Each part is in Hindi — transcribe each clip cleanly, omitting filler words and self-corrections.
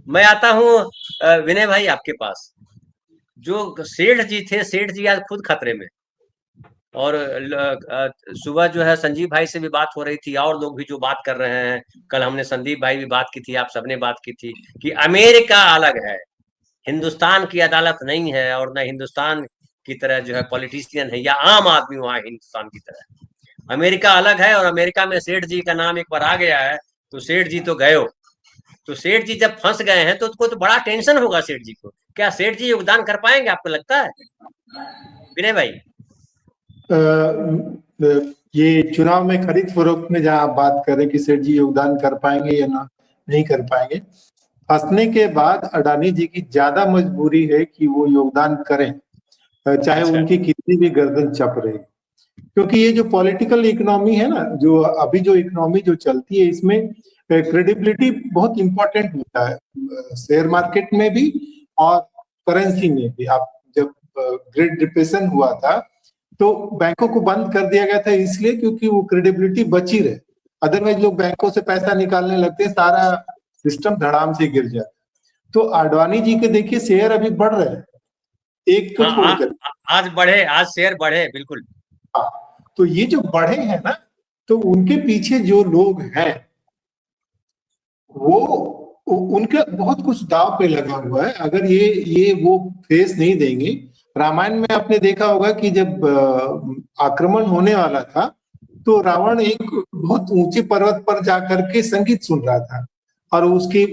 मैं आता हूँ विनय भाई आपके पास। जो सेठ जी थे, सेठ जी आज खुद खतरे में। और सुबह जो है संजीव भाई से भी बात हो रही थी, और लोग भी जो बात कर रहे हैं। कल हमने संदीप भाई भी बात की थी, आप सबने बात की थी कि अमेरिका अलग है, हिंदुस्तान की अदालत नहीं है, और न हिंदुस्तान की तरह जो है पॉलिटिशियन है या आम आदमी वहां हिंदुस्तान की तरह। अमेरिका अलग है, और अमेरिका में सेठ जी का नाम एक बार आ गया है तो सेठ जी तो गए हो। तो सेठ जी जब फंस गए हैं तो उसको तो बड़ा टेंशन होगा सेठ जी को। क्या सेठ जी योगदान कर पाएंगे, आपको लगता है विनय भाई? ये चुनाव में खरीद फरोख्त में जहां आप बात करें कि सेठ जी योगदान कर पाएंगे या ना नहीं कर पाएंगे, फंसने के बाद अडानी जी की ज्यादा मजबूरी है कि वो योगदान करें, चाहे अच्छा। उनकी कितनी भी गर्दन चप रहे। क्योंकि ये जो पॉलिटिकल इकोनॉमी है ना, जो अभी जो इकोनॉमी जो चलती है, इसमें क्रेडिबिलिटी बहुत इंपॉर्टेंट होता है, शेयर मार्केट में भी और करेंसी में भी। आप जब ग्रेट डिप्रेशन हुआ था तो बैंकों को बंद कर दिया गया था इसलिए क्योंकि वो क्रेडिबिलिटी बची रहे। अदरवाइज लोग बैंकों से पैसा निकालने लगते, सारा सिस्टम धड़ाम से गिर जाता। तो आडवाणी जी के देखिए शेयर अभी बढ़ रहे हैं, एक को हाँ, छोड़कर। आज बढ़े, आज शेयर बढ़े बिल्कुल। हाँ, तो ये जो बढ़े हैं ना, तो उनके पीछे जो लोग हैं वो उनका बहुत कुछ दाव पे लगा हुआ है। अगर ये वो फेस नहीं देंगे, रामायण में आपने देखा होगा कि जब आक्रमण होने वाला था तो रावण एक बहुत ऊंचे पर्वत पर जाकर के संगीत सुन रहा था, और उसकी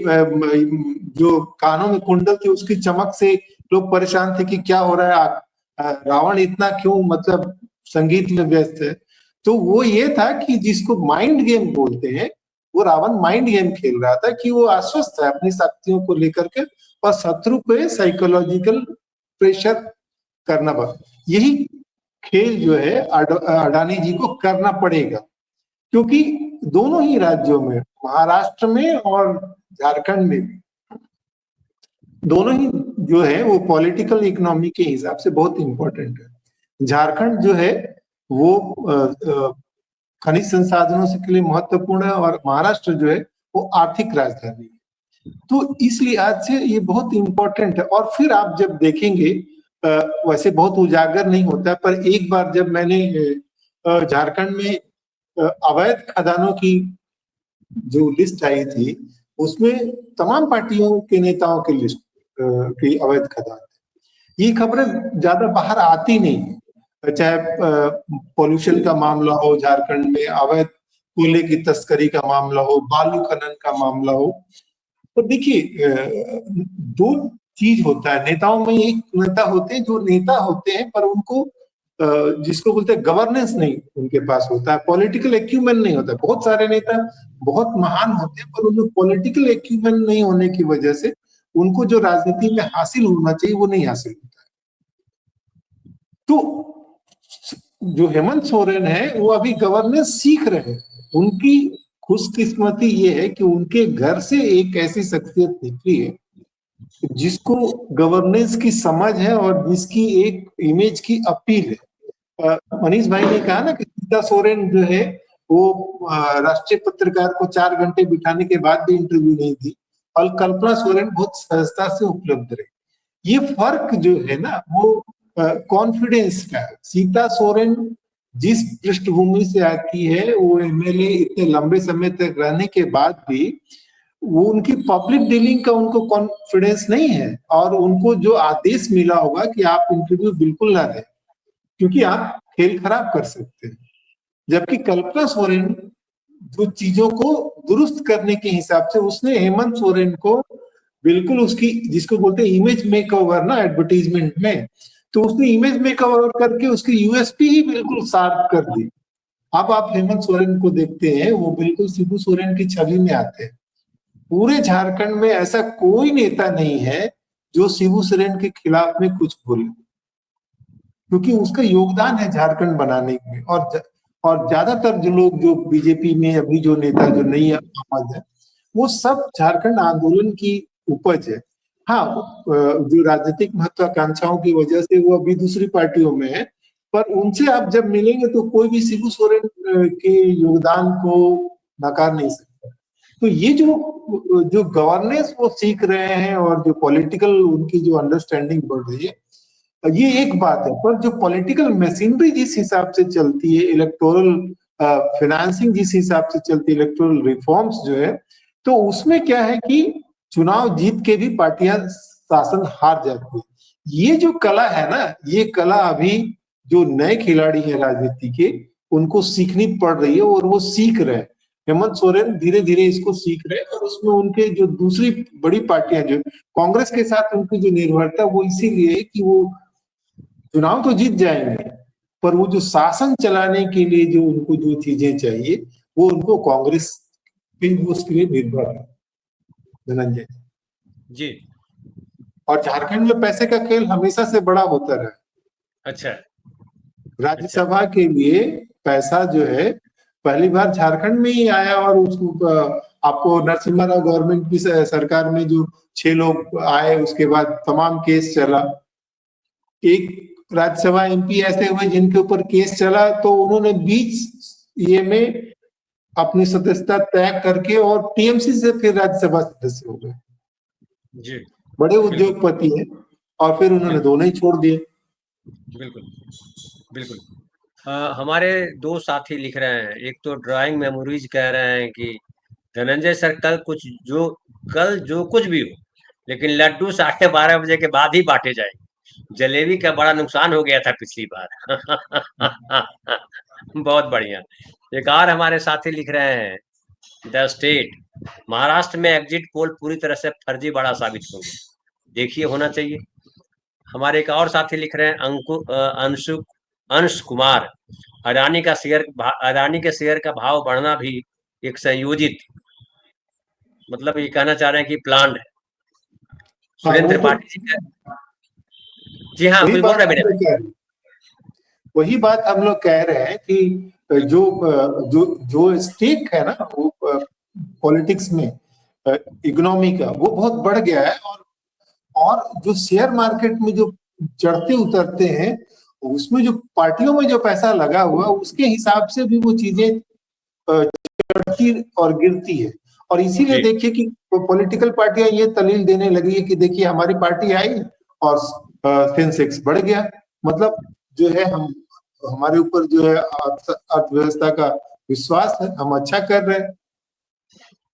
जो कानों में कुंडल थी उसकी चमक से लोग परेशान थे कि क्या हो रहा है, रावण इतना क्यों मतलब संगीत में व्यस्त है। तो वो ये था कि जिसको माइंड गेम बोलते हैं, वो रावण माइंड गेम खेल रहा था कि वो आश्वस्त है अपनी शक्तियों को लेकर के, और शत्रु पे साइकोलॉजिकल प्रेशर करना पड़ा। यही खेल जो है अडानी जी को करना पड़ेगा, क्योंकि दोनों ही राज्यों में, महाराष्ट्र में और झारखंड में भी, दोनों ही जो है वो पॉलिटिकल इकोनॉमी के हिसाब से बहुत इंपॉर्टेंट है। झारखंड जो है वो खनिज संसाधनों से के लिए महत्वपूर्ण है, और महाराष्ट्र जो है वो आर्थिक राजधानी है। तो इस लिहाज से ये बहुत इंपॉर्टेंट है। और फिर आप जब देखेंगे, वैसे बहुत उजागर नहीं होता है, पर एक बार जब मैंने झारखंड में अवैध खदानों की जो लिस्ट आई थी, उसमें तमाम पार्टियों के नेताओं की लिस्ट की अवैध खदान। ये खबरें ज्यादा बाहर आती नहीं है, चाहे पोल्यूशन का मामला हो, झारखंड में अवैध कोयले की तस्करी का मामला हो, बालू खनन का मामला हो। तो देखिए, दो चीज होता है नेताओं में। एक नेता होते हैं जो नेता होते हैं पर उनको जिसको बोलते हैं गवर्नेंस नहीं उनके पास होता है, पॉलिटिकल एक्यूमेंट नहीं होता। बहुत सारे नेता बहुत महान होते हैं पर उनमें पॉलिटिकल एक्यूमेंट नहीं होने की वजह से उनको जो राजनीति में हासिल होना चाहिए वो नहीं हासिल होता है। तो जो हेमंत सोरेन है वो अभी गवर्नेंस सीख रहे हैं। उनकी खुशकिस्मती ये है कि उनके घर से एक ऐसी शख्सियत निकली है जिसको गवर्नेंस की समझ है और जिसकी एक इमेज की अपील है। मनीष भाई ने कहा ना कि सीता सोरेन जो है वो राष्ट्रीय पत्रकार को 4 घंटे बिठाने के बाद भी इंटरव्यू नहीं दी, और कल्पना सोरेन बहुत सहजता से उपलब्ध रही। ये फर्क जो है ना वो कॉन्फिडेंस का है। सीता सोरेन जिस पृष्ठभूमि से आती है, वो एमएलए इतने लंबे समय तक रहने के बाद भी वो उनकी पब्लिक डीलिंग का उनको कॉन्फिडेंस नहीं है, और उनको जो आदेश मिला होगा कि आप इंटरव्यू बिल्कुल ना दें क्योंकि आप खेल खराब कर सकते हैं। जबकि कल्पना सोरेन जो चीजों को दुरुस्त करने के हिसाब से उसने हेमंत सोरेन को बिल्कुल उसकी जिसको बोलते हैं इमेज मेकओवर ना एडवर्टीजमेंट में, तो उसने इमेज मेकओवर करके उसकी यूएसपी ही बिल्कुल शार्प कर दी। अब आप हेमंत सोरेन को देखते हैं वो बिल्कुल शिबू सोरेन की छवि में आते हैं। पूरे झारखंड में ऐसा कोई नेता नहीं है जो शिबू सोरेन के खिलाफ में कुछ बोले, क्योंकि उसका योगदान है झारखंड बनाने में। और ज्यादातर जो लोग जो बीजेपी में अभी जो नेता जो नई आमद है वो सब झारखंड आंदोलन की उपज है। हाँ, जो राजनीतिक महत्वाकांक्षाओं की वजह से वो अभी दूसरी पार्टियों में है, पर उनसे आप जब मिलेंगे तो कोई भी शिबू सोरेन के योगदान को नकार नहीं सकता। तो ये जो गवर्नेंस वो सीख रहे हैं और जो पॉलिटिकल उनकी जो अंडरस्टैंडिंग बढ़ रही है, ये एक बात है। पर जो पॉलिटिकल मशीनरी जिस हिसाब से चलती है, इलेक्टोरल फाइनेंसिंग जिस हिसाब से चलती है, इलेक्टोरल रिफॉर्म्स जो है, तो उसमें क्या है कि चुनाव जीत के भी पार्टियां शासन हार जाती है। ये जो कला है ना, ये कला अभी जो नए खिलाड़ी हैं राजनीति के, उनको सीखनी पड़ रही है और वो सीख रहे हैं। हेमंत सोरेन धीरे धीरे इसको सीख रहे हैं और उसमें उनके जो दूसरी बड़ी पार्टियां जो कांग्रेस के साथ उनकी जो निर्भरता वो इसीलिए है कि वो चुनाव तो जीत जाएंगे, पर वो जो शासन चलाने के लिए जो उनको जो चीजें चाहिए वो उनको कांग्रेस पे उसके लिए निर्भर है धनंजय जी। और झारखंड में पैसे का खेल हमेशा से बड़ा होता रहा। अच्छा। राज्यसभा के लिए पैसा जो है पहली बार झारखंड में ही आया और उसको आपको नरसिम्हा राव गवर्नमेंट की सरकार में जो 6 लोग आए उसके बाद तमाम केस चला। एक राज्यसभा एमपी ऐसे हुए जिनके ऊपर केस चला तो उन्होंने 20 ये में अपनी सदस्यता त्याग करके और टीएमसी से फिर राज्यसभा सदस्य हो गए। जी, बड़े उद्योगपति हैं और फिर उन्होंने दोनों ही छोड़ दिए। बिल्कुल बिल्कुल। हमारे 2 साथी लिख रहे हैं, एक तो ड्राइंग मेमोरीज कह रहे हैं कि धनंजय सर कल जो कुछ भी हो, लेकिन लड्डू 12:30 बजे के बाद ही बांटे जाएंगे। जलेबी का बड़ा नुकसान हो गया था पिछली बार। बहुत बढ़िया। एक और हमारे साथी लिख रहे हैं, द स्टेट, महाराष्ट्र में एग्जिट पोल पूरी तरह से फर्जीवाड़ा साबित होंगे, देखिए होना चाहिए। हमारे एक और साथी लिख रहे हैं, अंश कुमार, अडानी के शेयर का भाव बढ़ना भी एक संयोजित, मतलब ये कहना चाह रहे हैं कि प्लान्ड है। सुरेंद्र त्रिपाठी जी का, जी हाँ, कुछ बोल रहे हैं। वही बात हम लोग कह रहे हैं कि जो जो जो स्टेक है ना वो पॉलिटिक्स में इकोनॉमी का वो बहुत बढ़ गया है और जो शेयर मार्केट में जो चढ़ते उतरते हैं उसमें जो पार्टियों में जो पैसा लगा हुआ उसके हिसाब से भी वो चीजें चढ़ती और गिरती है। और इसीलिए देखिए कि पॉलिटिकल पार्टियां ये दलील देने लगी है कि देखिए हमारी पार्टी आई और सेंसेक्स बढ़ गया, मतलब जो है हमारे ऊपर जो है अर्थव्यवस्था का विश्वास है, हम अच्छा कर रहे हैं।